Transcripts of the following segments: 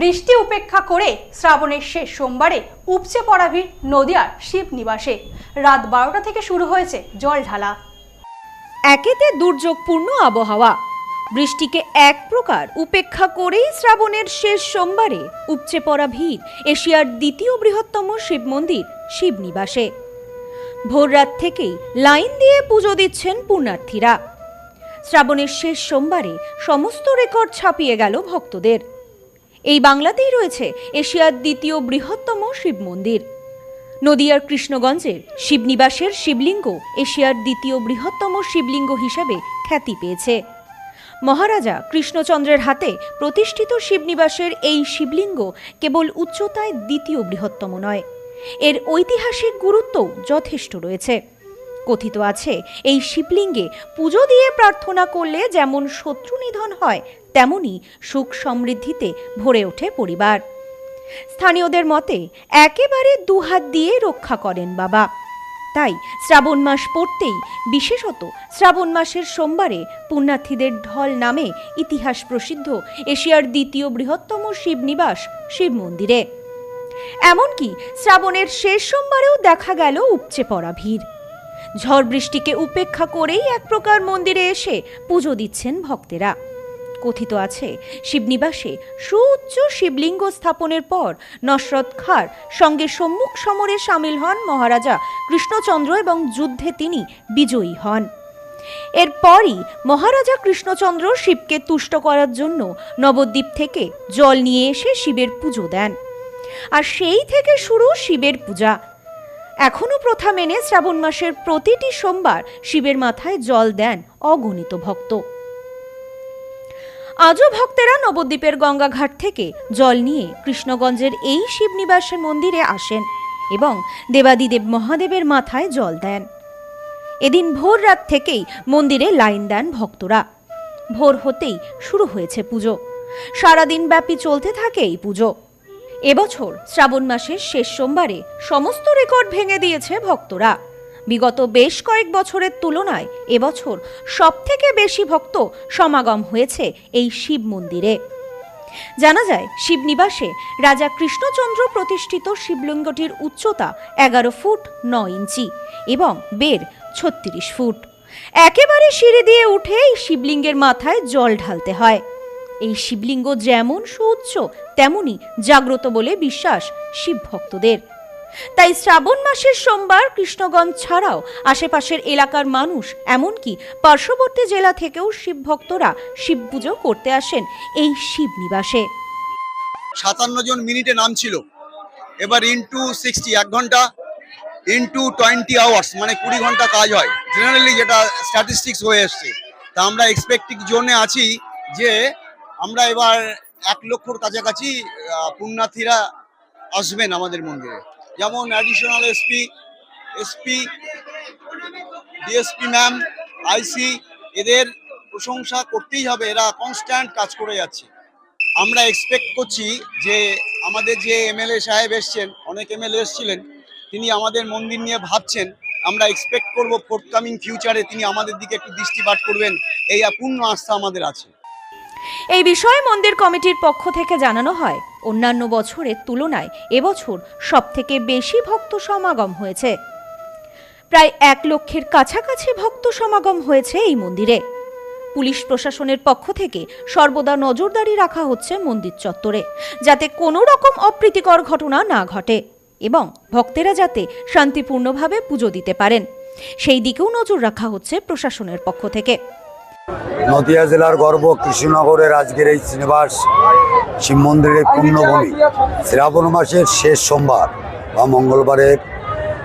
বৃষ্টি উপেক্ষা করে শ্রাবণের শেষ সোমবারে উপচে পড়া ভিড় নদিয়ার শিব নিবাসে। রাত 12টা থেকে শুরু হয়েছে জল ঢালা। একেতে দুর্যোগপূর্ণ আবহাওয়া, বৃষ্টিকে এক প্রকার উপেক্ষা করেই শ্রাবণের শেষ সোমবারে উপচে পড়া ভিড় এশিয়ার দ্বিতীয় বৃহত্তম শিব মন্দির শিব নিবাসে। ভোররাত থেকেই লাইন দিয়ে পুজো দিচ্ছেন পুণ্যার্থীরা। শ্রাবণের শেষ সোমবারে সমস্ত রেকর্ড ছাপিয়ে গেল ভক্তদের। এই বাংলাতেই রয়েছে এশিয়ার দ্বিতীয় বৃহত্তম শিব মন্দির। নদিয়ার কৃষ্ণগঞ্জের শিবনিবাসের শিবলিঙ্গ এশিয়ার দ্বিতীয় বৃহত্তম শিবলিঙ্গ হিসেবে খ্যাতি পেয়েছে। মহারাজা কৃষ্ণচন্দ্রের হাতে প্রতিষ্ঠিত শিবনিবাসের এই শিবলিঙ্গ কেবল উচ্চতায় দ্বিতীয় বৃহত্তম নয়, এর ঐতিহাসিক গুরুত্বও যথেষ্ট রয়েছে। কথিত আছে, এই শিবলিঙ্গে পুজো দিয়ে প্রার্থনা করলে যেমন শত্রু নিধন হয়, তেমনি সুখ সমৃদ্ধিতে ভরে ওঠে পরিবার। স্থানীয়দের মতে একেবারে দুহাত দিয়ে রক্ষা করেন বাবা। তাই শ্রাবণ মাস পড়তেই, বিশেষত শ্রাবণ মাসের সোমবারে পুণ্যার্থীদের ঢল নামে ইতিহাস প্রসিদ্ধ এশিয়ার দ্বিতীয় বৃহত্তম শিবনিবাস শিব মন্দিরে। এমনকি শ্রাবণের শেষ সোমবারেও দেখা গেল উপচে পড়া ভিড়। ঝড় বৃষ্টিকে উপেক্ষা করেই এক প্রকার মন্দিরে এসে পুজো দিচ্ছেন ভক্তেরা। কথিত আছে, শিবনিবাসে সুউচ্চ শিবলিঙ্গ স্থাপনের পর নসরত খাঁর সঙ্গে সম্মুখ সমরে সামিল হন মহারাজা কৃষ্ণচন্দ্র এবং যুদ্ধে তিনি বিজয়ী হন। এরপরই মহারাজা কৃষ্ণচন্দ্র শিবকে তুষ্ট করার জন্য নবদ্বীপ থেকে জল নিয়ে এসে শিবের পুজো দেন, আর সেই থেকে শুরু শিবের পূজা। এখনো প্রথা মেনে শ্রাবণ মাসের প্রতিটি সোমবার শিবের মাথায় জল দেন অগণিত ভক্ত। আজও ভক্তেরা নবদ্বীপের গঙ্গাঘাট থেকে জল নিয়ে কৃষ্ণগঞ্জের এই শিবনিবাসের মন্দিরে আসেন এবং দেবাদিদেব মহাদেবের মাথায় জল দেন। এদিন ভোর রাত থেকেই মন্দিরে লাইন দেন ভক্তরা। ভোর হতেই শুরু হয়েছে পুজো, সারাদিন ব্যাপী চলতে থাকে এই পুজো। এবছর শ্রাবণ মাসের শেষ সোমবারে সমস্ত রেকর্ড ভেঙে দিয়েছে ভক্তরা। বিগত বেশ কয়েক বছরের তুলনায় এবছর সবথেকে বেশি ভক্ত সমাগম হয়েছে এই শিব মন্দিরে। জানা যায়, শিবনিবাসে রাজা কৃষ্ণচন্দ্র প্রতিষ্ঠিত শিবলিঙ্গটির উচ্চতা 11 ফুট 9 ইঞ্চি এবং বের 36 ফুট। একেবারে সিঁড়ি দিয়ে উঠে এই শিবলিঙ্গের মাথায় জল ঢালতে হয়। এই শিবলিঙ্গ যেমন সুউচ্চ, তেমনি জাগ্রত বলে বিশ্বাস শিব ভক্তদের। তাই শ্রাবণ মাসের সোমবার কৃষ্ণগঞ্জ ছাড়াও আশেপাশের এলাকার মানুষ, এমনকি পার্শ্ববর্তী জেলা থেকেও শিব ভক্তরা শিব পুজো করতে আসেন এই শিব নিবাসে। 57 জন মিনিটে নাম ছিল, এবার ইনটু 60 1 ঘন্টা ইনটু 20 আওয়ার্স মানে 20 ঘন্টা কাজ হয় জেনারেলি, যেটা স্ট্যাটিস্টিক্স হয়ে এসছে। তা আমরা এক্সপেক্টিং জোনে আছি যে আমরা এবার 1 লক্ষর কাছাকাছি পুণ্যার্থীরা আসবেন আমাদের মন্দিরে। যেমন অ্যাডিশনাল এসপি ডিএসপি ম্যাম, আইসি, এদের প্রশংসা করতেই হবে, এরা কনস্ট্যান্ট কাজ করে যাচ্ছে। আমরা এক্সপেক্ট করছি যে আমাদের যে এমএলএ সাহেব এসছেন, অনেক এমএলএ এসছিলেন, তিনি আমাদের মন্দির নিয়ে ভাবছেন। আমরা এক্সপেক্ট করব ফোর্থকামিং ফিউচারে তিনি আমাদের দিকে একটু দৃষ্টিপাত করবেন, এই পূর্ণ আস্থা আমাদের আছে। এই বিষয়ে মন্দির কমিটির পক্ষ থেকে জানানো হয়, অন্যান্য বছরের তুলনায় এবছর সবথেকে বেশি ভক্ত সমাগম হয়েছে। প্রায় 1 লক্ষের কাছাকাছি ভক্ত সমাগম হয়েছে এই মন্দিরে। পুলিশ প্রশাসনের পক্ষ থেকে সর্বদা নজরদারি রাখা হচ্ছে মন্দির চত্বরে, যাতে কোনো রকম অপ্রীতিকর ঘটনা না ঘটে এবং ভক্তেরা যাতে শান্তিপূর্ণভাবে পুজো দিতে পারেন, সেই দিকেও নজর রাখা হচ্ছে প্রশাসনের পক্ষ থেকে। নদিয়া জেলার গর্ব কৃষ্ণনগরের আজকের এই শ্রীনিবাস শিব মন্দিরের পুণ্যভূমি। শ্রাবণ মাসের শেষ সোমবার বা মঙ্গলবারের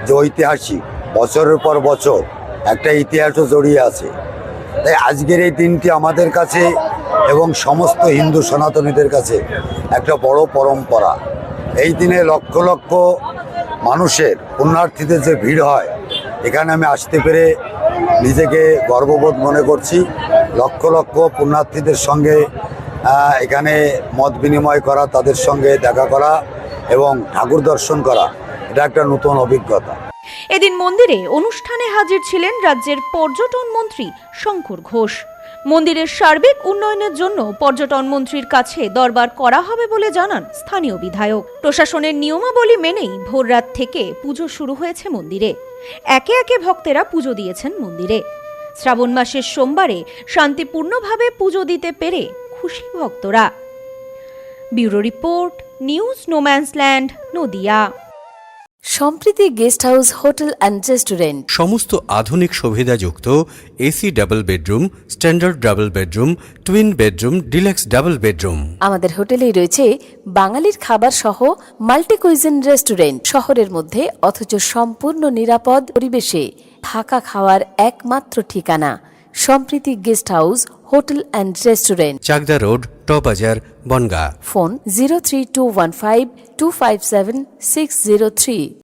যে ঐতিহাসিক, বছরের পর বছর একটা ইতিহাসও জড়িয়ে আছে। তাই আজকের এই দিনটি আমাদের কাছে এবং সমস্ত হিন্দু সনাতনীদের কাছে একটা বড় পরম্পরা। এই দিনে লক্ষ লক্ষ মানুষের, পুণ্যার্থীদের যে ভিড় হয়, এখানে আমি আসতে পেরে নিজেকে গর্ববোধ মনে করছি। লক্ষ লক্ষ পুণ্যার্থীদের সঙ্গে এখানে মত বিনিময় করা, তাদের সঙ্গে দেখা করা এবং ঠাকুর দর্শন করা, এটা একটা নতুন অভিজ্ঞতা। এদিন মন্দিরে অনুষ্ঠানে হাজির ছিলেন রাজ্যের পর্যটন মন্ত্রী শঙ্কর ঘোষ, মন্দিরের সার্বিক উন্নয়নের জন্য পর্যটন মন্ত্রীর কাছে দরবার করা হবে বলে জানান স্থানীয় বিধায়ক। প্রশাসনের নিয়মাবলী মেনেই ভোররাত থেকে পুজো শুরু হয়েছে মন্দিরে। একে একে ভক্তেরা পুজো দিয়েছেন মন্দিরে। শ্রাবণ মাসের সোমবারে শান্তিপূর্ণভাবে পুজো দিতে পেরে খুশি ভক্তরা। Bureau report, news no man's land, Nadia. Sampriti guest house hotel and restaurant. সমস্ত আধুনিক সুবিধাযুক্ত AC double bedroom, standard double bedroom, twin bedroom, deluxe double bedroom. আমাদের হোটেলেই রয়েছে বাঙালির খাবার সহ মাল্টি কুইজিন রেস্টুরেন্ট। শহরের মধ্যে অথচ সম্পূর্ণ নিরাপদ পরিবেশে থাকা খাওয়ার একমাত্র ঠিকানা Sampriti guest house hotel and restaurant, Chakdaha road, টবাজার, বনগাঁ। ফোন 03215257603।